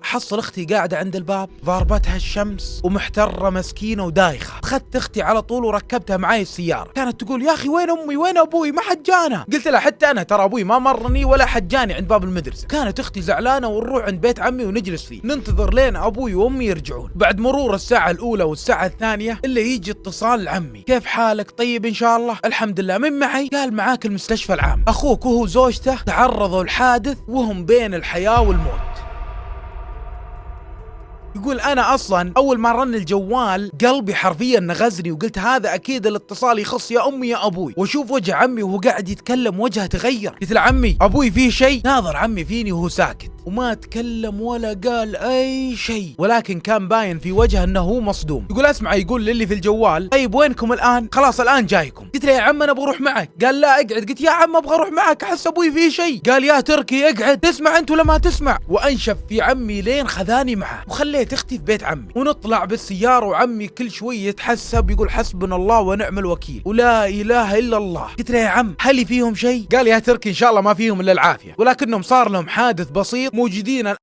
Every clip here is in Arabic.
حصل اختي قاعده عند الباب، ضاربتها الشمس ومحتره مسكينه ودايخه. اخذت اختي على طول وركبتها معي السياره. كانت تقول يا اخي وين امي وين ابوي ما حد جانا. قلت لها حتى انا ترى ابوي ما مرني ولا حد جاني عند باب المدرسه. كانت اختي زعلانه ونروح عند بيت عمي ونجلس فيه ننتظر لين ابوي وامي يرجعون. بعد مرور الساعه الاولى والساعه الثانيه الا يجي اتصال لعمي، كيف حالك طيب ان شاء الله؟ الحمد لله. من معي؟ قال معاك المستشفى العام، اخوك وهو زوجته تعرضوا لحادث وهم بين الحياه والموت. يقول أنا أصلا أول ما رن الجوال قلبي حرفيا نغزني، وقلت هذا أكيد الاتصال يخص يا أمي يا أبوي. وأشوف وجه عمي وهو قاعد يتكلم وجهه تغير. قلت له عمي أبوي فيه شيء؟ ناظر عمي فيني وهو ساكت وما تكلم ولا قال أي شيء، ولكن كان باين في وجهه أنه هو مصدوم. يقول أسمع يقول للي في الجوال طيب وينكم الآن؟ خلاص الآن جايكم. قلت له يا عم أنا بروح معك. قال لا اقعد. قلت يا عم أبغى أروح معك أحس أبوي فيه شيء. قال يا تركي اقعد، تسمع أنت ولا ما تسمع؟ وأنشف في عمي لين خذاني معه وخليت اختي في بيت عمي ونطلع بالسيارة، وعمي كل شوي يتحسب يقول حسبنا الله ونعم الوكيل ولا إله إلا الله. قلت له يا عم هل فيهم شيء؟ قال يا تركي إن شاء الله ما فيهم إلا العافية، ولكنهم صار لهم حادث بسيط موجودين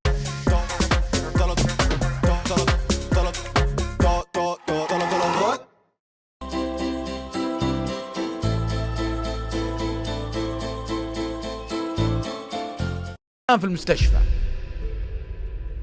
في المستشفى.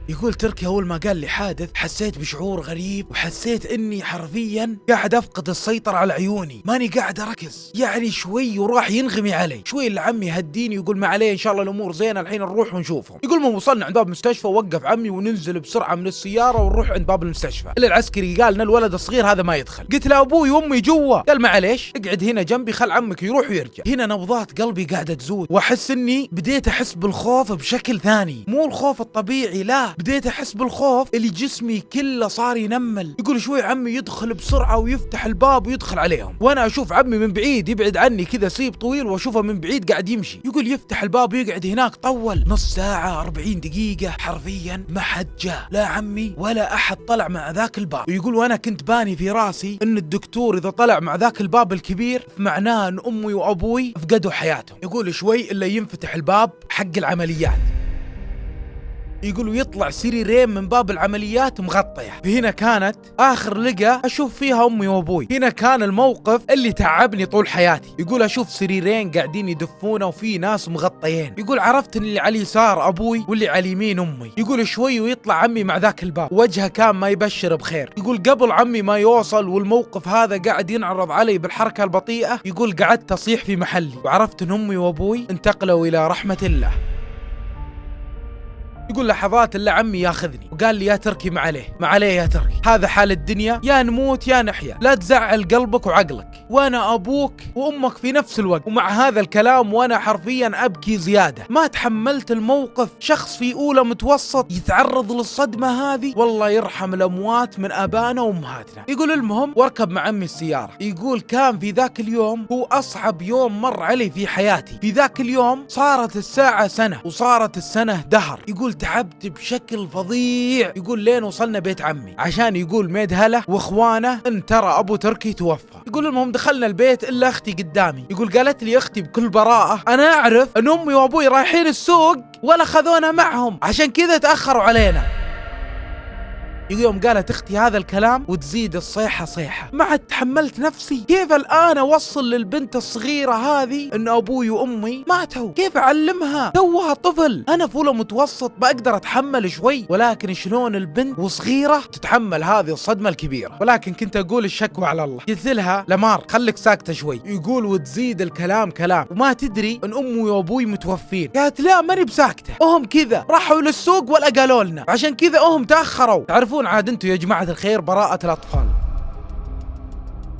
يقول تركي أول ما قال لي حادث حسيت بشعور غريب، وحسيت إني حرفيا قاعد أفقد السيطرة على عيوني، ماني قاعد أركز، يعني شوي وراح ينغمي علي. شوي اللي عمي هديني ويقول ما عليه إن شاء الله الأمور زينة الحين نروح ونشوفهم. يقول ما وصلنا عند باب المستشفى ووقف عمي وننزل بسرعة من السيارة ونروح عند باب المستشفى. إلا العسكري قال لنا الولد الصغير هذا ما يدخل. قلت له أبوي وأمي جوا. قال معليش اقعد هنا جنبي خل عمك يروح ويرجع. هنا نبضات قلبي قاعدة تزود، وأحس إني بديت أحس بالخوف بشكل ثاني، مو الخوف الطبيعي لا، بديت أحس بالخوف اللي جسمي كله صار ينمل. يقول شوي عمي يدخل بسرعة ويفتح الباب ويدخل عليهم، وأنا أشوف عمي من بعيد يبعد عني كذا سيب طويل، وأشوفه من بعيد قاعد يمشي. يقول يفتح الباب ويقعد هناك طول نص ساعة 40 دقيقة حرفيا ما حد جاء، لا عمي ولا أحد طلع مع ذاك الباب. ويقول وأنا كنت باني في راسي إن الدكتور إذا طلع مع ذاك الباب الكبير معناه أن أمي وأبوي فقدوا حياتهم. يقول شوي إلا ينفتح الباب حق العمليات، يقولوا يطلع سريرين من باب العمليات مغطية. هنا كانت آخر لقى أشوف فيها أمي وأبوي. هنا كان الموقف اللي تعبني طول حياتي. يقول أشوف سريرين قاعدين يدفونه وفي ناس مغطيين. يقول عرفت إن اللي على اليسار أبوي واللي على اليمين أمي. يقول شوي ويطلع عمي مع ذاك الباب، وجهه كان ما يبشر بخير. يقول قبل عمي ما يوصل والموقف هذا قاعد ينعرض علي بالحركة البطيئة، يقول قعدت أصيح في محلي وعرفت إن أمي وأبوي انتقلوا إلى رحمة الله. يقول لحظات إلا عمي ياخذني وقال لي يا تركي ما عليه يا تركي، هذا حال الدنيا، يا نموت يا نحيا، لا تزعل قلبك وعقلك، وانا ابوك وامك في نفس الوقت. ومع هذا الكلام وانا حرفيا ابكي زيادة، ما تحملت الموقف. شخص في اولى متوسط يتعرض للصدمة هذه، والله يرحم الاموات من ابانا وامهاتنا. يقول المهم واركب مع عمي السيارة. يقول كان في ذاك اليوم هو اصعب يوم مر علي في حياتي. في ذاك اليوم صارت الساعة سنة وصارت السنة دهر. يقول تعبت بشكل فظيع. يقول لين وصلنا بيت عمي عشان يقول ميد هلا واخوانه ان ترى ابو تركي توفى. يقول المهم دخلنا البيت الا اختي قدامي. يقول قالت لي اختي بكل براءة انا اعرف ان امي وابوي رايحين السوق ولا خذونا معهم عشان كذا تاخروا علينا. يقول يوم قالت اختي هذا الكلام وتزيد الصيحة صيحة، ما عاد تحملت نفسي. كيف الآن أوصل للبنت الصغيرة هذه إن أبوي وأمي ماتوا؟ كيف أعلمها؟ توها طفل، أنا فولة متوسط بقدر أتحمل شوي، ولكن شلون البنت وصغيرة تتحمل هذه الصدمة الكبيرة؟ ولكن كنت أقول الشكوى على الله. قلت لها لمار خليك ساكتة شوي. يقول وتزيد الكلام كلام وما تدري إن أمي وأبوي متوفين. قالت لا ماني بساكتة، أهم كذا راحوا للسوق ولا قالوا لنا عشان كذا أهم تأخروا. تعرفون عاد انتم يا جماعة الخير براءة الأطفال.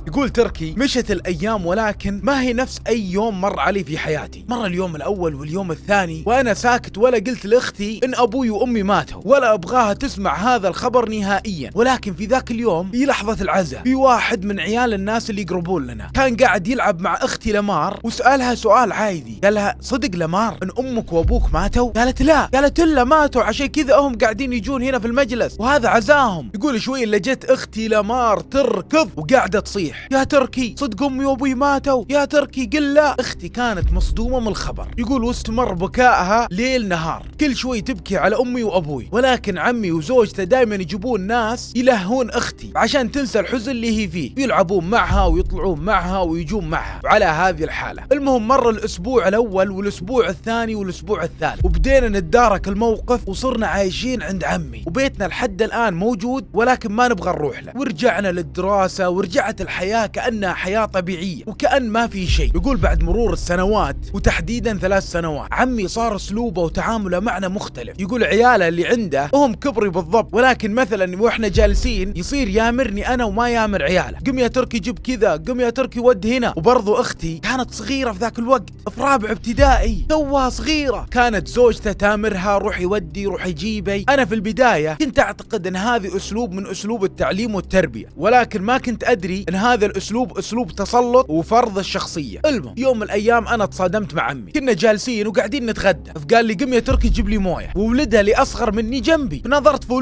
يقول تركي مشت الأيام ولكن ما هي نفس أي يوم مر علي في حياتي. مر اليوم الأول واليوم الثاني وأنا ساكت، ولا قلت لأختي إن أبوي وأمي ماتوا، ولا أبغاها تسمع هذا الخبر نهائيا. ولكن في ذاك اليوم في لحظة العزاء في واحد من عيال الناس اللي يقربون لنا كان قاعد يلعب مع أختي لمار وسألها سؤال عادي. قال لها صدق لمار إن أمك وأبوك ماتوا؟ قالت لا. قالت إلا ماتوا عشان كذا هم قاعدين يجون هنا في المجلس وهذا عزاهم. يقول شوي اللي جت أختي لمار تركض وقاعدة تصيح. يصيح يا تركي صدق امي وابوي ماتوا، يا تركي قل لا. اختي كانت مصدومة من الخبر، يقول واستمر بكائها ليل نهار، كل شوي تبكي على امي وابوي، ولكن عمي وزوجته دائما يجيبون ناس يلهون اختي عشان تنسى الحزن اللي هي فيه، يلعبون معها ويطلعون معها ويجون معها. وعلى هذه الحالة المهم مر الاسبوع الاول والاسبوع الثاني والاسبوع الثالث، وبدينا نتدارك الموقف وصرنا عايشين عند عمي، وبيتنا لحد الان موجود ولكن ما نبغى نروح له. ورجعنا للدراسة ورجعت الحياة كأنها حياة طبيعية وكأن ما في شيء. يقول بعد مرور السنوات وتحديدا 3 سنوات عمي صار اسلوبه وتعامله معنا مختلف. يقول عياله اللي عنده هم كبري بالضبط، ولكن مثلا واحنا جالسين يصير يامرني انا وما يامر عياله، قم يا تركي جيب كذا، قم يا تركي ود هنا. وبرضو اختي كانت صغيرة في ذاك الوقت في رابع ابتدائي، توها صغيرة، كانت زوجته تامرها روح يودي روح يجيبي. انا في البداية كنت اعتقد ان هذا اسلوب من اسلوب التعليم والتربية، ولكن ما كنت ادري ان هذا الاسلوب اسلوب تسلط وفرض الشخصية. المهم يوم من الايام انا تصادمت مع عمي، كنا جالسين وقاعدين نتغدى، فقال لي قم يا تركي جيب لي مويه، وولده اللي اصغر مني جنبي، نظرت في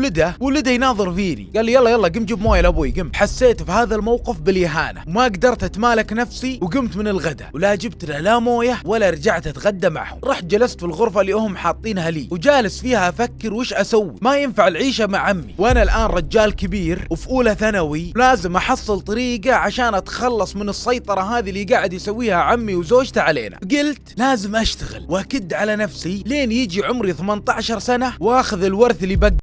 ولده يناظر فيني، قال لي يلا قم جيب مويه لابوي قم. حسيت في هذا الموقف بالاهانة وما قدرت اتمالك نفسي، وقمت من الغداء ولا جبت له لا مويه ولا رجعت اتغدى معهم. رحت جلست في الغرفة اللي هم حاطينها لي وجالس فيها افكر وش اسوي. ما ينفع العيشة مع عمي وانا الان رجال كبير وفي اولى ثانوي، لازم احصل طريقة عشان اتخلص من السيطرة هذه اللي قاعد يسويها عمي وزوجته علينا. قلت لازم اشتغل واكد على نفسي لين يجي عمري 18 سنة واخذ الورث اللي بقى